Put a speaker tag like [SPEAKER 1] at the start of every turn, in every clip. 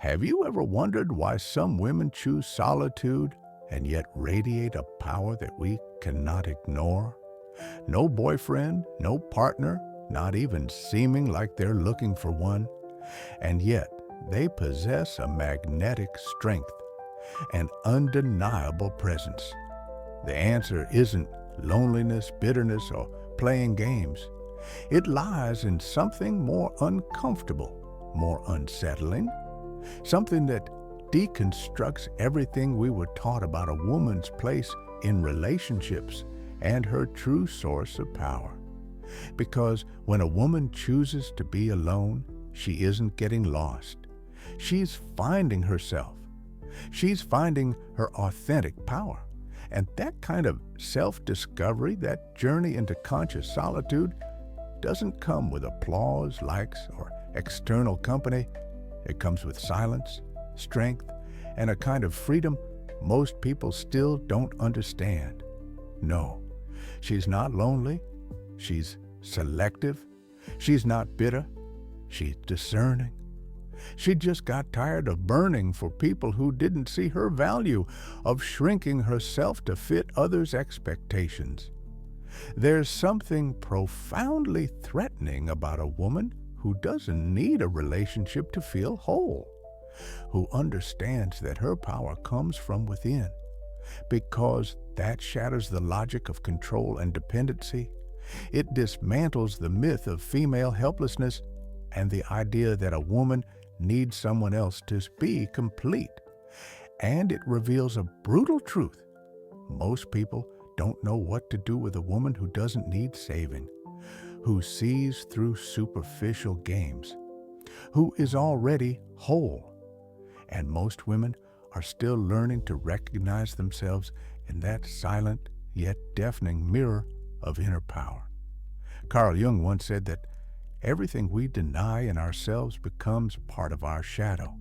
[SPEAKER 1] Have you ever wondered why some women choose solitude and yet radiate a power that we cannot ignore? No boyfriend, no partner, not even seeming like they're looking for one, and yet they possess a magnetic strength, an undeniable presence. The answer isn't loneliness, bitterness, or playing games. It lies in something more uncomfortable, more unsettling, something that deconstructs everything we were taught about a woman's place in relationships and her true source of power. Because when a woman chooses to be alone, she isn't getting lost. She's finding herself. She's finding her authentic power. And that kind of self-discovery, that journey into conscious solitude, doesn't come with applause, likes, or external company. It comes with silence, strength, and a kind of freedom most people still don't understand. No, she's not lonely. She's selective. She's not bitter. She's discerning. She just got tired of burning for people who didn't see her value, of shrinking herself to fit others' expectations. There's something profoundly threatening about a woman who doesn't need a relationship to feel whole, who understands that her power comes from within, because that shatters the logic of control and dependency. It dismantles the myth of female helplessness and the idea that a woman needs someone else to be complete. And it reveals a brutal truth. Most people don't know what to do with a woman who doesn't need saving, who sees through superficial games, who is already whole. And most women are still learning to recognize themselves in that silent yet deafening mirror of inner power. Carl Jung once said that everything we deny in ourselves becomes part of our shadow,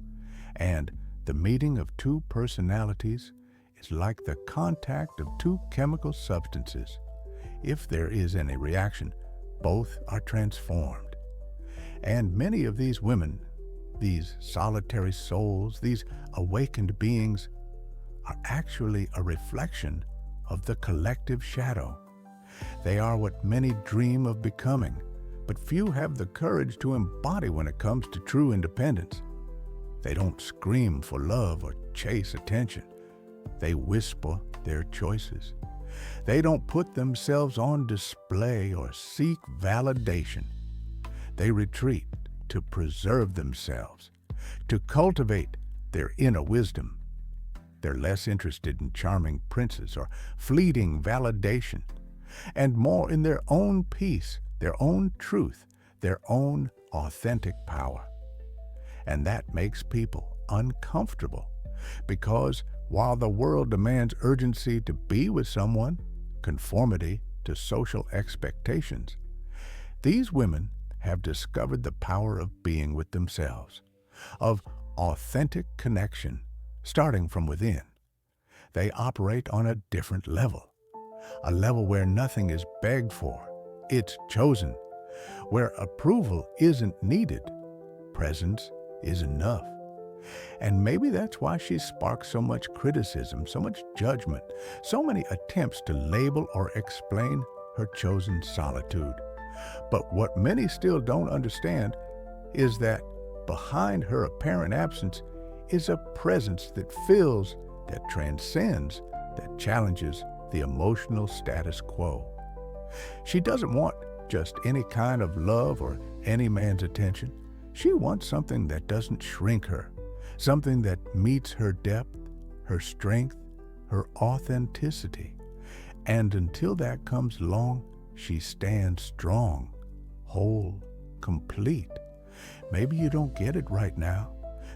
[SPEAKER 1] and the meeting of two personalities is like the contact of two chemical substances. If there is any reaction, both are transformed. And many of these women, these solitary souls, these awakened beings, are actually a reflection of the collective shadow. They are what many dream of becoming, but few have the courage to embody when it comes to true independence. They don't scream for love or chase attention. They whisper their choices. They don't put themselves on display or seek validation. They retreat to preserve themselves, to cultivate their inner wisdom. They're less interested in charming princes or fleeting validation, and more in their own peace, their own truth, their own authentic power. And that makes people uncomfortable, because while the world demands urgency to be with someone, conformity to social expectations, these women have discovered the power of being with themselves, of authentic connection starting from within. They operate on a different level, a level where nothing is begged for, it's chosen, where approval isn't needed, presence is enough. And maybe that's why she sparks so much criticism, so much judgment, so many attempts to label or explain her chosen solitude. But what many still don't understand is that behind her apparent absence is a presence that fills, that transcends, that challenges the emotional status quo. She doesn't want just any kind of love or any man's attention. She wants something that doesn't shrink her, something that meets her depth, her strength, her authenticity. And until that comes along, she stands strong, whole, complete. Maybe you don't get it right now.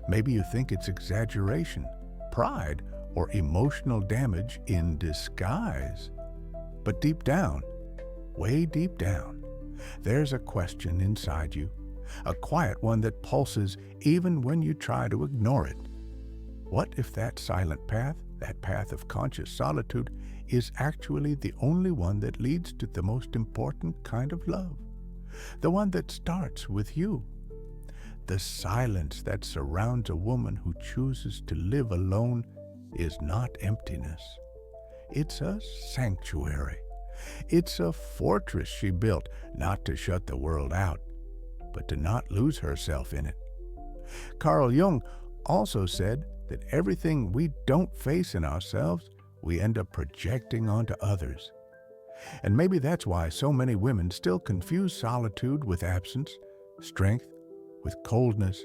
[SPEAKER 1] Maybe you think it's exaggeration, pride, or emotional damage in disguise. But deep down, way deep down, there's a question inside you, a quiet one that pulses even when you try to ignore it. What if that silent path, that path of conscious solitude, is actually the only one that leads to the most important kind of love? The one that starts with you. The silence that surrounds a woman who chooses to live alone is not emptiness. It's a sanctuary. It's a fortress she built not to shut the world out, but to not lose herself in it. Carl Jung also said that everything we don't face in ourselves, we end up projecting onto others. And maybe that's why so many women still confuse solitude with absence, strength with coldness,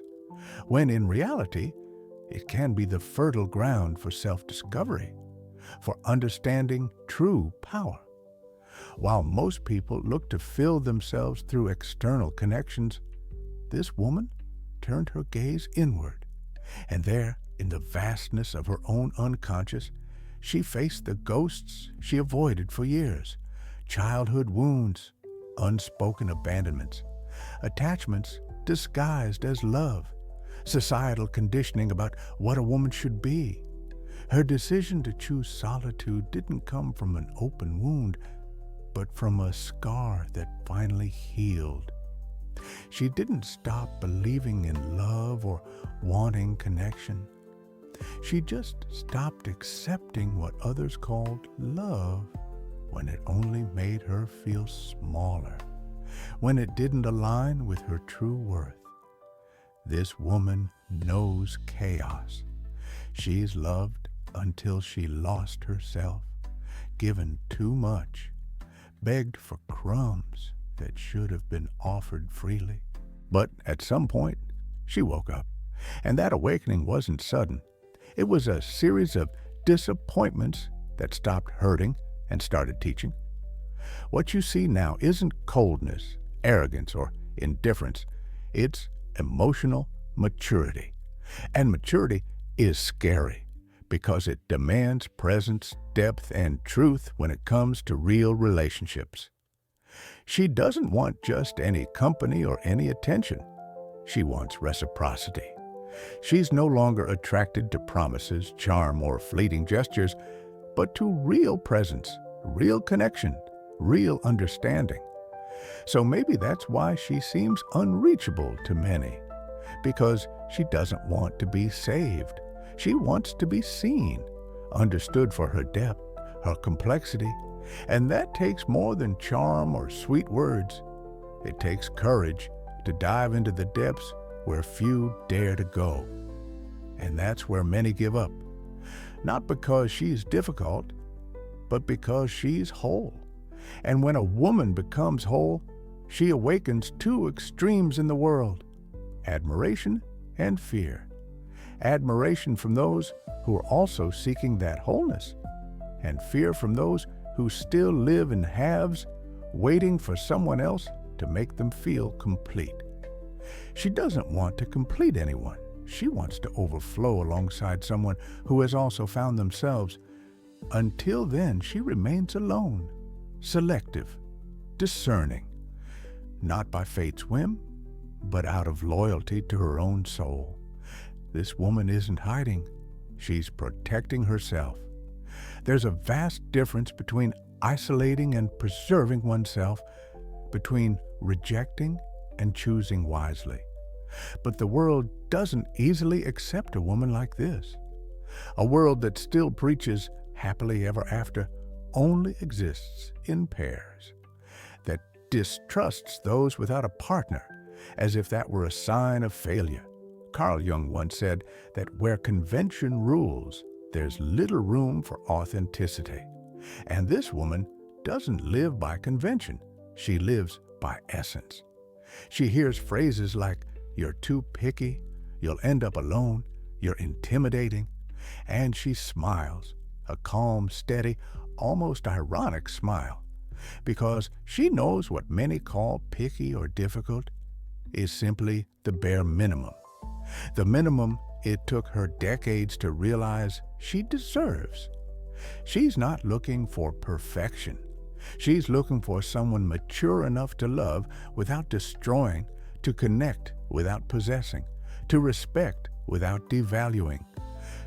[SPEAKER 1] when in reality, it can be the fertile ground for self-discovery, for understanding true power. While most people look to fill themselves through external connections, this woman turned her gaze inward, and there, in the vastness of her own unconscious, she faced the ghosts she avoided for years, childhood wounds, unspoken abandonments, attachments disguised as love, societal conditioning about what a woman should be. Her decision to choose solitude didn't come from an open wound, but from a scar that finally healed. She didn't stop believing in love or wanting connection. She just stopped accepting what others called love when it only made her feel smaller, when it didn't align with her true worth. This woman knows chaos. She's loved until she lost herself, given too much, begged for crumbs that should have been offered freely. But at some point, she woke up, and that awakening wasn't sudden. It was a series of disappointments that stopped hurting and started teaching. What you see now isn't coldness, arrogance, or indifference. It's emotional maturity. And maturity is scary because it demands presence, depth, and truth when it comes to real relationships. She doesn't want just any company or any attention. She wants reciprocity. She's no longer attracted to promises, charm, or fleeting gestures, but to real presence, real connection, real understanding. So maybe that's why she seems unreachable to many, because she doesn't want to be saved. She wants to be seen, understood for her depth, her complexity, and that takes more than charm or sweet words. It takes courage to dive into the depths where few dare to go. And that's where many give up, not because she's difficult, but because she's whole. And when a woman becomes whole, she awakens two extremes in the world: admiration and fear. Admiration from those who are also seeking that wholeness, and fear from those who still live in halves, waiting for someone else to make them feel complete. She doesn't want to complete anyone. She wants to overflow alongside someone who has also found themselves. Until then, she remains alone, selective, discerning, not by fate's whim, but out of loyalty to her own soul. This woman isn't hiding. She's protecting herself. There's a vast difference between isolating and preserving oneself, between rejecting and choosing wisely. But the world doesn't easily accept a woman like this. A world that still preaches happily ever after only exists in pairs, that distrusts those without a partner, as if that were a sign of failure. Carl Jung once said that where convention rules, there's little room for authenticity. And this woman doesn't live by convention. She lives by essence. She hears phrases like, "You're too picky," "You'll end up alone," "You're intimidating," and she smiles, a calm, steady, almost ironic smile, because she knows what many call picky or difficult is simply the bare minimum. The minimum it took her decades to realize she deserves. She's not looking for perfection. She's looking for someone mature enough to love without destroying, to connect without possessing, to respect without devaluing.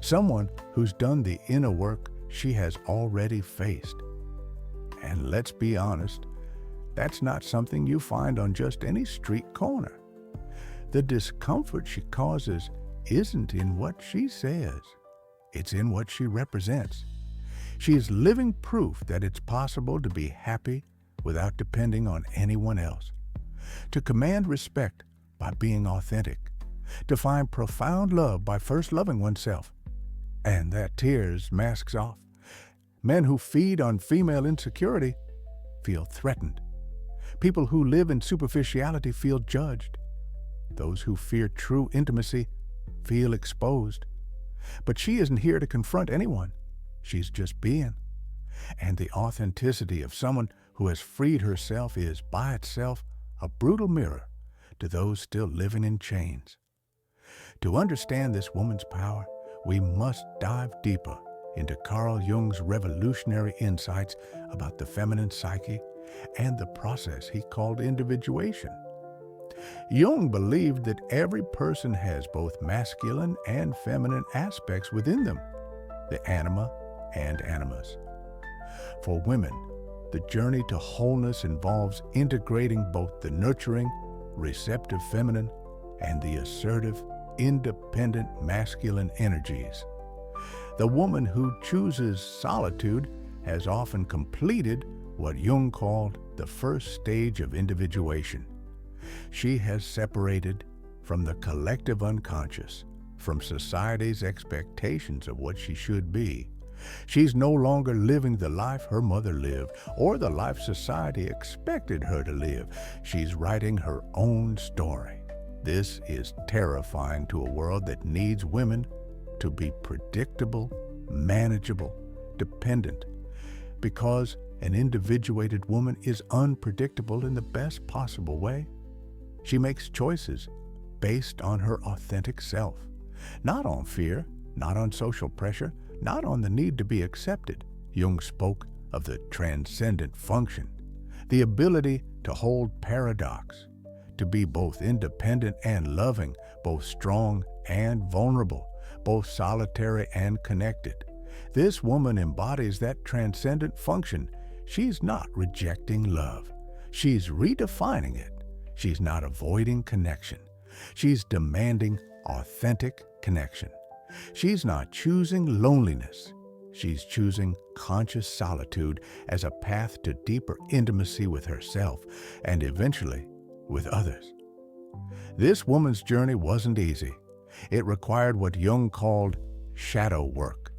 [SPEAKER 1] Someone who's done the inner work she has already faced. And let's be honest, that's not something you find on just any street corner. The discomfort she causes isn't in what she says, it's in what she represents. She is living proof that it's possible to be happy without depending on anyone else, to command respect by being authentic, to find profound love by first loving oneself, and that tears masks off. Men who feed on female insecurity feel threatened. People who live in superficiality feel judged. Those who fear true intimacy feel exposed. But she isn't here to confront anyone. She's just being. And the authenticity of someone who has freed herself is, by itself, a brutal mirror to those still living in chains. To understand this woman's power, we must dive deeper into Carl Jung's revolutionary insights about the feminine psyche and the process he called individuation. Jung believed that every person has both masculine and feminine aspects within them, the anima and animus. For women, the journey to wholeness involves integrating both the nurturing, receptive feminine and the assertive, independent masculine energies. The woman who chooses solitude has often completed what Jung called the first stage of individuation. She has separated from the collective unconscious, from society's expectations of what she should be. She's no longer living the life her mother lived or the life society expected her to live. She's writing her own story. This is terrifying to a world that needs women to be predictable, manageable, dependent, because an individuated woman is unpredictable in the best possible way. She makes choices based on her authentic self, not on fear, not on social pressure, not on the need to be accepted. Jung spoke of the transcendent function, the ability to hold paradox, to be both independent and loving, both strong and vulnerable, both solitary and connected. This woman embodies that transcendent function. She's not rejecting love. She's redefining it. She's not avoiding connection. She's demanding authentic connection. She's not choosing loneliness. She's choosing conscious solitude as a path to deeper intimacy with herself and eventually with others. This woman's journey wasn't easy. It required what Jung called shadow work,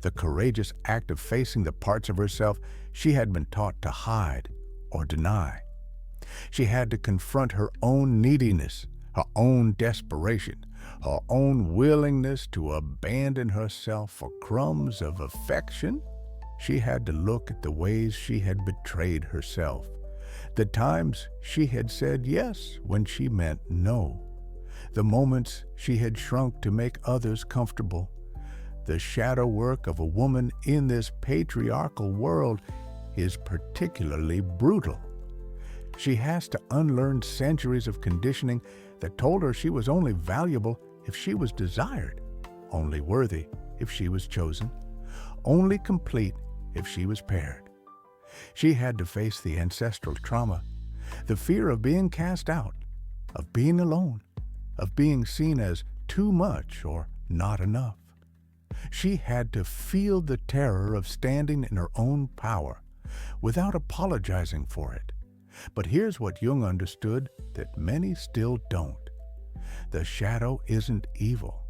[SPEAKER 1] the courageous act of facing the parts of herself she had been taught to hide or deny. She had to confront her own neediness, her own desperation, her own willingness to abandon herself for crumbs of affection. She had to look at the ways she had betrayed herself, the times she had said yes when she meant no, the moments she had shrunk to make others comfortable. The shadow work of a woman in this patriarchal world is particularly brutal. She has to unlearn centuries of conditioning that told her she was only valuable if she was desired, only worthy if she was chosen, only complete if she was paired. She had to face the ancestral trauma, the fear of being cast out, of being alone, of being seen as too much or not enough. She had to feel the terror of standing in her own power without apologizing for it. But here's what Jung understood that many still don't. The shadow isn't evil.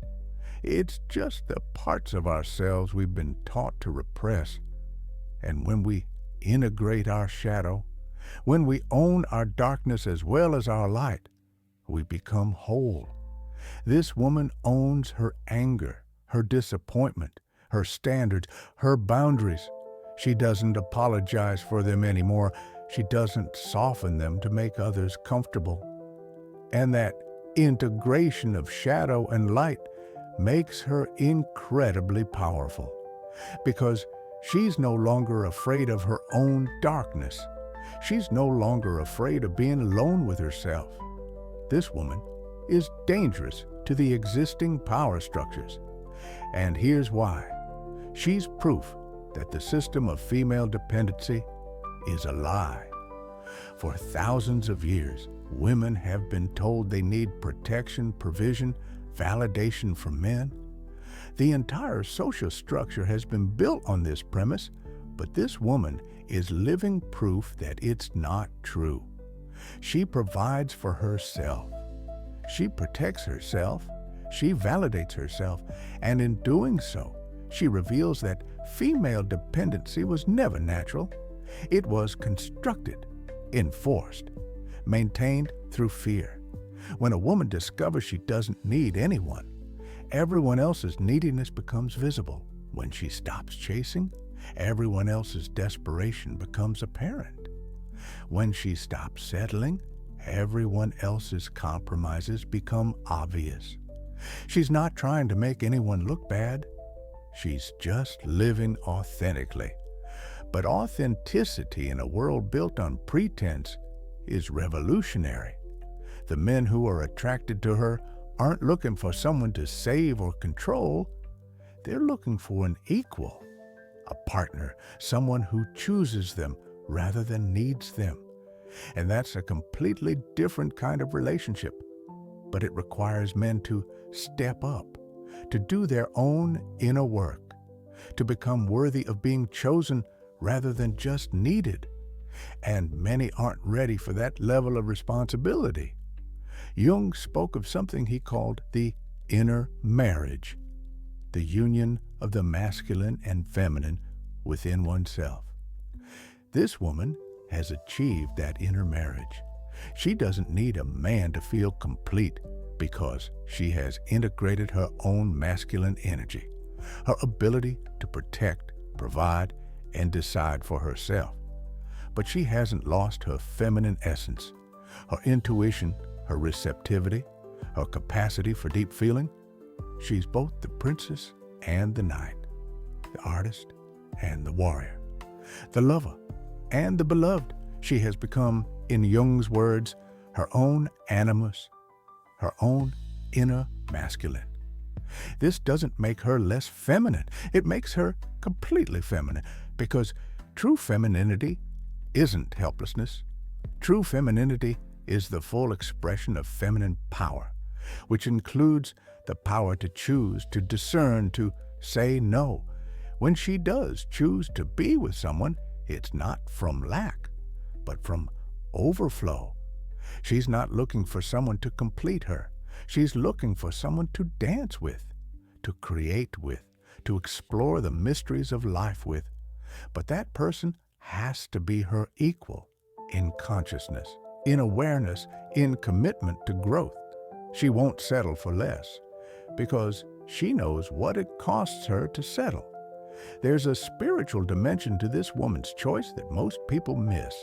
[SPEAKER 1] It's just the parts of ourselves we've been taught to repress. And when we integrate our shadow, when we own our darkness as well as our light, we become whole. This woman owns her anger, her disappointment, her standards, her boundaries. She doesn't apologize for them anymore. She doesn't soften them to make others comfortable. And that integration of shadow and light makes her incredibly powerful, because she's no longer afraid of her own darkness. She's no longer afraid of being alone with herself. This woman is dangerous to the existing power structures. And here's why. She's proof that the system of female dependency is a lie. For thousands of years, women have been told they need protection, provision, validation from men. The entire social structure has been built on this premise, but this woman is living proof that it's not true. She provides for herself. She protects herself. She validates herself, and in doing so, she reveals that female dependency was never natural. It was constructed, enforced, maintained through fear. When a woman discovers she doesn't need anyone, everyone else's neediness becomes visible. When she stops chasing, everyone else's desperation becomes apparent. When she stops settling, everyone else's compromises become obvious. She's not trying to make anyone look bad. She's just living authentically. But authenticity in a world built on pretense is revolutionary. The men who are attracted to her aren't looking for someone to save or control. They're looking for an equal, a partner, someone who chooses them rather than needs them. And that's a completely different kind of relationship. But it requires men to step up, to do their own inner work, to become worthy of being chosen rather than just needed. And many aren't ready for that level of responsibility. Jung spoke of something he called the inner marriage, the union of the masculine and feminine within oneself. This woman has achieved that inner marriage. She doesn't need a man to feel complete because she has integrated her own masculine energy, her ability to protect, provide, and decide for herself. But she hasn't lost her feminine essence, her intuition, her receptivity, her capacity for deep feeling. She's both the princess and the knight, the artist and the warrior, the lover and the beloved. She has become, in Jung's words, her own animus, her own inner masculine. This doesn't make her less feminine. It makes her completely feminine, because true femininity isn't helplessness. True femininity is the full expression of feminine power, which includes the power to choose, to discern, to say no. When she does choose to be with someone, it's not from lack, but from overflow. She's not looking for someone to complete her. She's looking for someone to dance with, to create with, to explore the mysteries of life with. But that person has to be her equal in consciousness, in awareness, in commitment to growth. She won't settle for less because she knows what it costs her to settle. There's a spiritual dimension to this woman's choice that most people miss.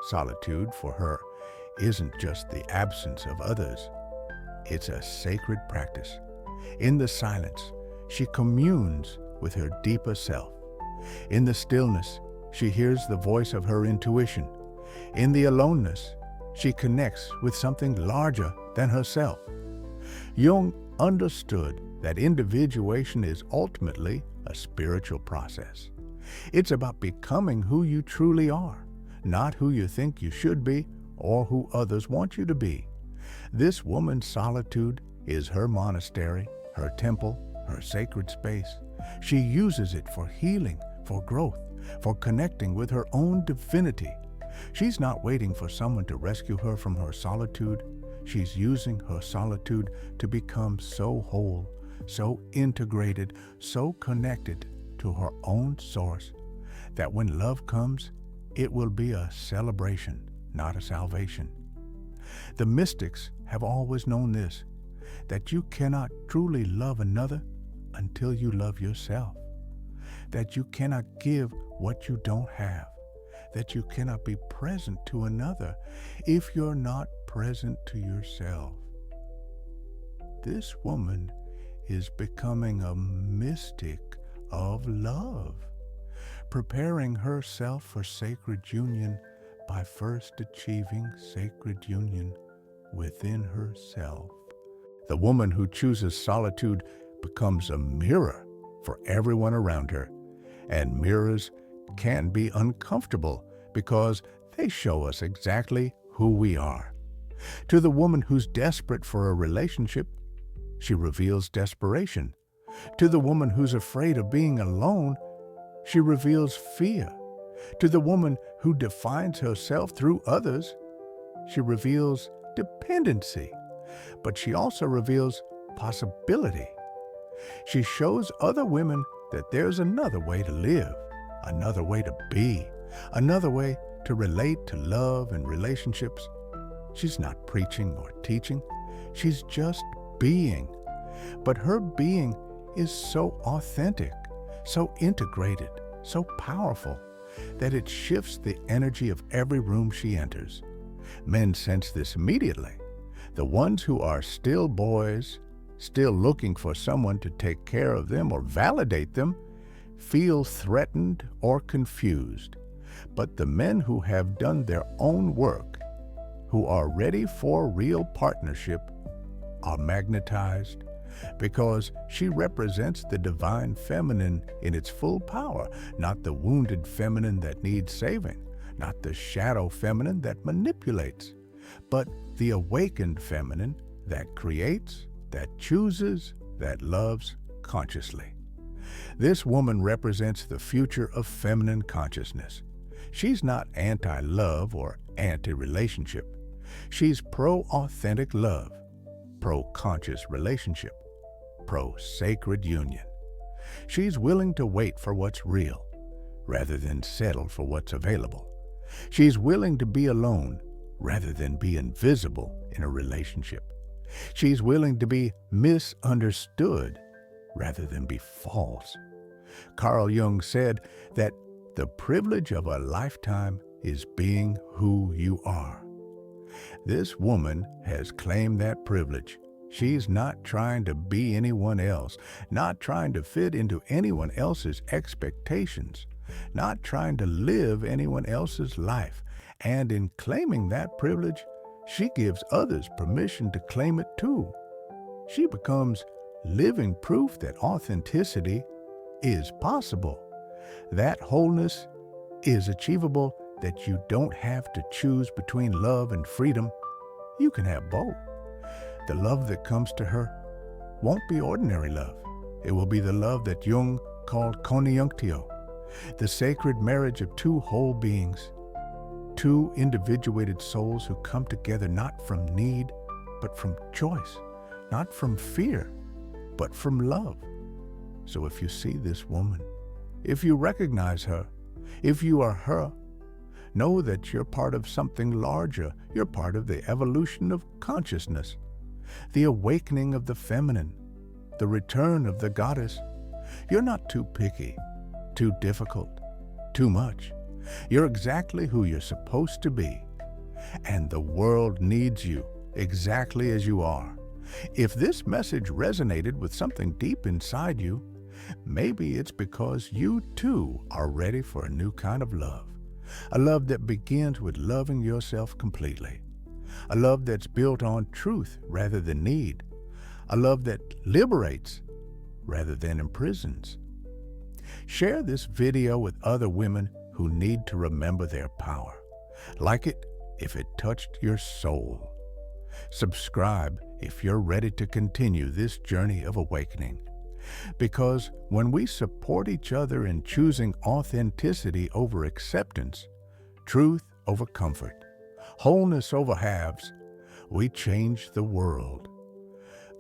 [SPEAKER 1] Solitude for her isn't just the absence of others. It's a sacred practice. In the silence, she communes with her deeper self. In the stillness, she hears the voice of her intuition. In the aloneness, she connects with something larger than herself. Jung understood that individuation is ultimately a spiritual process. It's about becoming who you truly are, not who you think you should be or who others want you to be. This woman's solitude is her monastery, her temple, her sacred space. She uses it for healing, for growth, for connecting with her own divinity. She's not waiting for someone to rescue her from her solitude. She's using her solitude to become so whole, so integrated, so connected to her own source, that when love comes, it will be a celebration, not a salvation. The mystics have always known this, that you cannot truly love another until you love yourself, that you cannot give what you don't have, that you cannot be present to another if you're not present to yourself. This woman is becoming a mystic of love, preparing herself for sacred union by first achieving sacred union within herself. The woman who chooses solitude becomes a mirror for everyone around her, and mirrors can be uncomfortable because they show us exactly who we are. To the woman who's desperate for a relationship, she reveals desperation. To the woman who's afraid of being alone, she reveals fear. To the woman who defines herself through others, she reveals dependency. But she also reveals possibility. She shows other women that there's another way to live, another way to be, another way to relate to love and relationships. She's not preaching or teaching. She's just being. But her being is so authentic, so integrated, so powerful, that it shifts the energy of every room she enters. Men sense this immediately. The ones who are still boys, still looking for someone to take care of them or validate them, feel threatened or confused. But the men who have done their own work, who are ready for real partnership, are magnetized, because she represents the divine feminine in its full power, not the wounded feminine that needs saving, not the shadow feminine that manipulates, but the awakened feminine that creates, that chooses, that loves consciously. This woman represents the future of feminine consciousness. She's not anti-love or anti-relationship. She's pro-authentic love, pro-conscious relationship, pro-sacred union. She's willing to wait for what's real, rather than settle for what's available. She's willing to be alone, rather than be invisible in a relationship. She's willing to be misunderstood, rather than be false. Carl Jung said that the privilege of a lifetime is being who you are. This woman has claimed that privilege. She's not trying to be anyone else, not trying to fit into anyone else's expectations, not trying to live anyone else's life. And in claiming that privilege, she gives others permission to claim it too. She becomes living proof that authenticity is possible, that wholeness is achievable, that you don't have to choose between love and freedom. You can have both. The love that comes to her won't be ordinary love. It will be the love that Jung called conjunctio, the sacred marriage of two whole beings, two individuated souls who come together not from need, but from choice, not from fear, but from love. So if you see this woman, if you recognize her, if you are her, know that you're part of something larger. You're part of the evolution of consciousness, the awakening of the feminine, the return of the goddess. You're not too picky, too difficult, too much. You're exactly who you're supposed to be. And the world needs you exactly as you are. If this message resonated with something deep inside you, maybe it's because you too are ready for a new kind of love. A love that begins with loving yourself completely. A love that's built on truth rather than need. A love that liberates rather than imprisons. Share this video with other women who need to remember their power. Like it if it touched your soul. Subscribe if you're ready to continue this journey of awakening. Because when we support each other in choosing authenticity over acceptance, truth over comfort, wholeness over halves, we change the world.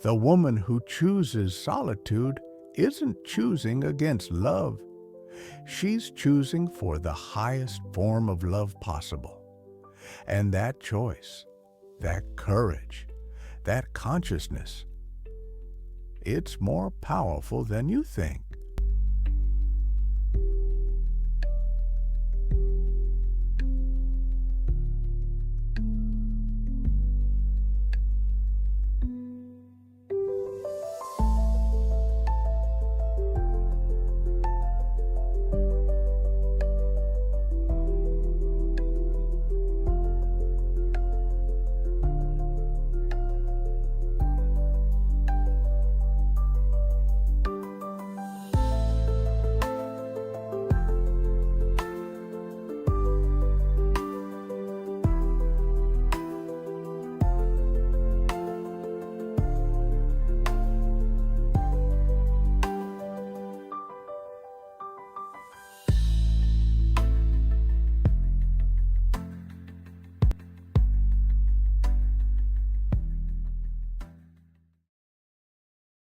[SPEAKER 1] The woman who chooses solitude isn't choosing against love. She's choosing for the highest form of love possible. And that choice, that courage, that consciousness, it's more powerful than you think.